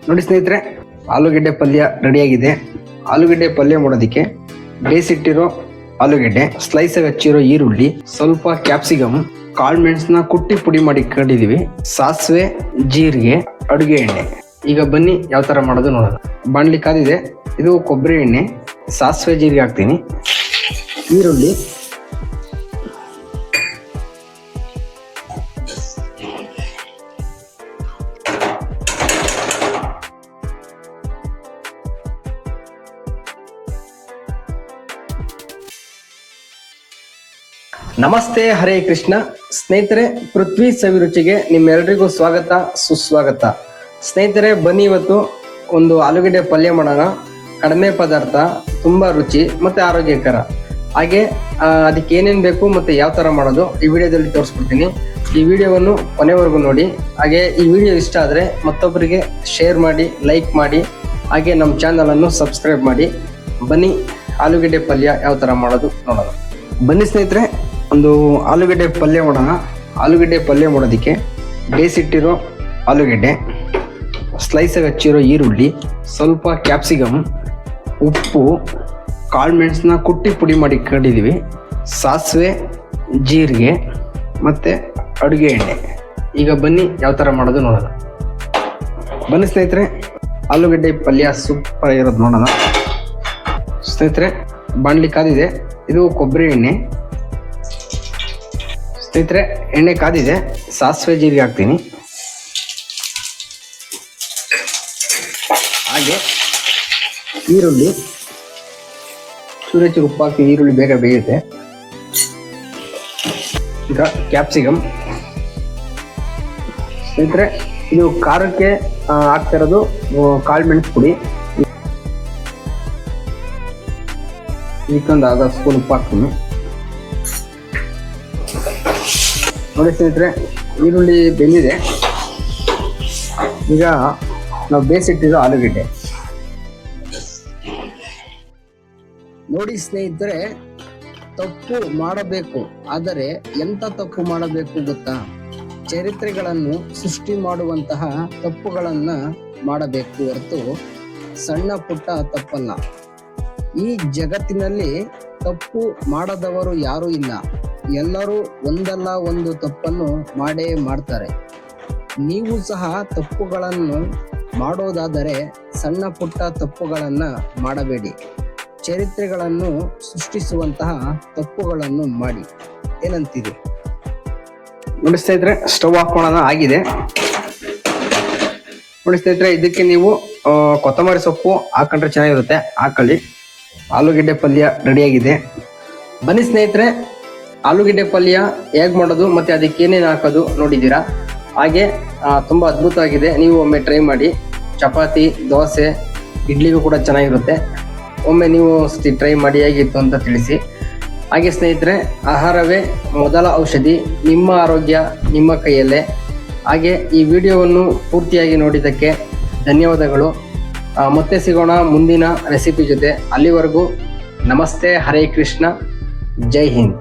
ನೋಡಿ ಸ್ನೇಹಿತರೆ, ಆಲೂಗೆಡ್ಡೆ ಪಲ್ಯ ರೆಡಿಯಾಗಿದೆ. ಆಲೂಗೆಡ್ಡೆ ಪಲ್ಯ ಮಾಡೋದಕ್ಕೆ ಬೇಯಿಸಿಟ್ಟಿರೋ ಆಲೂಗೆಡ್ಡೆ, ಸ್ಲೈಸ್ ಆಗಿ ಹಚ್ಚಿರೋ ಈರುಳ್ಳಿ, ಸ್ವಲ್ಪ ಕ್ಯಾಪ್ಸಿಕಮ್, ಕಾಳು ಮೆಣಸನ್ನ ಕುಟ್ಟಿ ಪುಡಿ ಮಾಡಿ ಇಟ್ಕೊಂಡಿದೀವಿ, ಸಾಸಿವೆ, ಜೀರಿಗೆ, ಅಡುಗೆ ಎಣ್ಣೆ. ಈಗ ಬನ್ನಿ ಯಾವ ತರ ಮಾಡೋದು ನೋಡೋಣ. ಬಾಣಲಿ ಕಾದಿದೆ. ಇದು ಕೊಬ್ಬರಿ ಎಣ್ಣೆ, ಸಾಸಿವೆ, ಜೀರಿಗೆ ಹಾಕ್ತೀನಿ, ಈರುಳ್ಳಿ, ನಮಸ್ತೆ, ಹರೇ ಕೃಷ್ಣ. ಸ್ನೇಹಿತರೆ, ಪೃಥ್ವಿ ಸವಿರುಚಿಗೆ ನಿಮ್ಮೆಲ್ರಿಗೂ ಸ್ವಾಗತ, ಸುಸ್ವಾಗತ. ಸ್ನೇಹಿತರೆ, ಬನ್ನಿ ಇವತ್ತು ಒಂದು ಆಲೂಗೆಡ್ಡೆ ಪಲ್ಯ ಮಾಡೋಣ. ಕಡಿಮೆ ಪದಾರ್ಥ, ತುಂಬಾ ರುಚಿ ಮತ್ತೆ ಆರೋಗ್ಯಕರ. ಹಾಗೆ ಅದಕ್ಕೆ ಏನೇನು ಬೇಕು ಮತ್ತೆ ಯಾವ ತರ ಮಾಡೋದು ಈ ವಿಡಿಯೋದಲ್ಲಿ ತೋರಿಸ್ಕೊಡ್ತೀನಿ. ಈ ವಿಡಿಯೋವನ್ನು ಕೊನೆವರೆಗೂ ನೋಡಿ. ಹಾಗೆ ಈ ವಿಡಿಯೋ ಇಷ್ಟ ಆದ್ರೆ ಮತ್ತೊಬ್ಬರಿಗೆ ಶೇರ್ ಮಾಡಿ, ಲೈಕ್ ಮಾಡಿ, ಹಾಗೆ ನಮ್ಮ ಚಾನಲ್ ಅನ್ನು ಸಬ್ಸ್ಕ್ರೈಬ್ ಮಾಡಿ. ಬನ್ನಿ ಆಲೂಗೆಡ್ಡೆ ಪಲ್ಯ ಯಾವ ತರ ಮಾಡೋದು ನೋಡೋಣ. ಬನ್ನಿ ಸ್ನೇಹಿತರೆ, ಒಂದು ಆಲೂಗೆಡ್ಡೆ ಪಲ್ಯ ಮಾಡೋಣ. ಆಲೂಗೆಡ್ಡೆ ಪಲ್ಯ ಮಾಡೋದಕ್ಕೆ ಬೇಯಿಸಿಟ್ಟಿರೋ ಆಲೂಗೆಡ್ಡೆ, ಸ್ಲೈಸ್ ಆಗಿ ಹಚ್ಚಿರೋ ಈರುಳ್ಳಿ, ಸ್ವಲ್ಪ ಕ್ಯಾಪ್ಸಿಕಮ್, ಉಪ್ಪು, ಕಾಳು ಮೆಣಸನ್ನ ಕುಟ್ಟಿ ಪುಡಿ ಮಾಡಿ ಇಟ್ಕೊಂಡಿದ್ದೀವಿ, ಸಾಸಿವೆ, ಜೀರಿಗೆ ಮತ್ತು ಅಡುಗೆ ಎಣ್ಣೆ. ಈಗ ಬನ್ನಿ ಯಾವ ಥರ ಮಾಡೋದು ನೋಡೋಣ. ಬನ್ನಿ ಸ್ನೇಹಿತರೆ, ಆಲೂಗೆಡ್ಡೆ ಪಲ್ಯ ಸೂಪರ್ ಇರೋದು ನೋಡೋಣ. ಸ್ನೇಹಿತರೆ, ಬಾಣಲಿ ಕಾದಿದೆ. ಇದು ಕೊಬ್ಬರಿ ಎಣ್ಣೆ. ಸ್ನೇಹಿತರೆ, ಎಣ್ಣೆ ಕಾದಿದೆ. ಸಾಸಿವೆ, ಜೀರಿಗೆ ಹಾಕ್ತೀನಿ, ಹಾಗೆ ಈರುಳ್ಳಿ, ಚೂರು ಉಪ್ಪು ಹಾಕಿ ಈರುಳ್ಳಿ ಬೇಗ ಬೇಯುತ್ತೆ. ಈಗ ಕ್ಯಾಪ್ಸಿಕಮ್. ಸ್ನೇಹಿತರೆ, ಇದು ಖಾರಕ್ಕೆ ಹಾಕ್ತಾ ಇರೋದು ಕಾಳು ಮೆಣಸು ಪುಡಿ. ಇದಕ್ಕೊಂದು ಅರ್ಧ ಸ್ಪೂನ್ ಉಪ್ಪು ಹಾಕ್ತೀನಿ. ನೋಡಿ ಸ್ನೇಹಿತರೆ, ಈರುಳ್ಳಿ ಬೆಂದಿದೆ. ಈಗ ನಾವು ಬೇಯಿಸಿಟ್ಟಿರೋ ಆಲೂಗೆಡ್ಡೆ ನೋಡಿ ಸ್ನೇಹಿತರೆ. ತಪ್ಪು ಮಾಡಬೇಕು, ಆದರೆ ಎಂತ ತಪ್ಪು ಮಾಡಬೇಕು ಗೊತ್ತಾ? ಚರಿತ್ರೆಗಳನ್ನು ಸೃಷ್ಟಿ ಮಾಡುವಂತಹ ತಪ್ಪುಗಳನ್ನ ಮಾಡಬೇಕು ಹೊರತು ಸಣ್ಣ ಪುಟ್ಟ ತಪ್ಪಲ್ಲ. ಈ ಜಗತ್ತಿನಲ್ಲಿ ತಪ್ಪು ಮಾಡದವರು ಯಾರೂ ಇಲ್ಲ. ಎಲ್ಲರೂ ಒಂದಲ್ಲ ಒಂದು ತಪ್ಪನ್ನು ಮಾಡೇ ಮಾಡ್ತಾರೆ. ನೀವು ಸಹ ತಪ್ಪುಗಳನ್ನು ಮಾಡೋದಾದರೆ ಸಣ್ಣ ಪುಟ್ಟ ತಪ್ಪುಗಳನ್ನ ಮಾಡಬೇಡಿ. ಚರಿತ್ರೆಗಳನ್ನು ಸೃಷ್ಟಿಸುವಂತಹ ತಪ್ಪುಗಳನ್ನು ಮಾಡಿ. ಏನಂತೀರಿ? ನೋಡಿ ಸ್ನೇಹಿತರೆ, ಸ್ಟವ್ ಹಾಕೋಣ ಆಗಿದೆ. ನೋಡಿ ಸ್ನೇಹಿತರೆ, ಇದಕ್ಕೆ ನೀವು ಕೊತ್ತಂಬರಿ ಸೊಪ್ಪು ಹಾಕೊಂಡ್ರೆ ಚೆನ್ನಾಗಿರುತ್ತೆ, ಹಾಕೊಳ್ಳಿ. ಆಲೂಗೆಡ್ಡೆ ಪಲ್ಯ ರೆಡಿಯಾಗಿದೆ. ಬನ್ನಿ ಸ್ನೇಹಿತರೆ, ಆಲೂಗೆಡ್ಡೆ ಪಲ್ಯ ಹೇಗೆ ಮಾಡೋದು ಮತ್ತೆ ಅದಕ್ಕೆ ಏನೇನು ಹಾಕೋದು ನೋಡಿದ್ದೀರಾ. ಹಾಗೆ ತುಂಬ ಅದ್ಭುತವಾಗಿದೆ. ನೀವು ಒಮ್ಮೆ ಟ್ರೈ ಮಾಡಿ. ಚಪಾತಿ, ದೋಸೆ, ಇಡ್ಲಿಗೂ ಕೂಡ ಚೆನ್ನಾಗಿರುತ್ತೆ. ಒಮ್ಮೆ ನೀವು ಟ್ರೈ ಮಾಡಿ ಹೇಗಿತ್ತು ಅಂತ ತಿಳಿಸಿ. ಹಾಗೆ ಸ್ನೇಹಿತರೆ, ಆಹಾರವೇ ಮೊದಲ ಔಷಧಿ. ನಿಮ್ಮ ಆರೋಗ್ಯ ನಿಮ್ಮ ಕೈಯಲ್ಲೇ. ಹಾಗೆ ಈ ವಿಡಿಯೋವನ್ನು ಪೂರ್ತಿಯಾಗಿ ನೋಡಿದ್ದಕ್ಕೆ ಧನ್ಯವಾದಗಳು. ಮತ್ತೆ ಸಿಗೋಣ ಮುಂದಿನ ರೆಸಿಪಿ ಜೊತೆ. ಅಲ್ಲಿವರೆಗೂ ನಮಸ್ತೆ, ಹರೇ ಕೃಷ್ಣ, ಜೈ ಹಿಂದ್.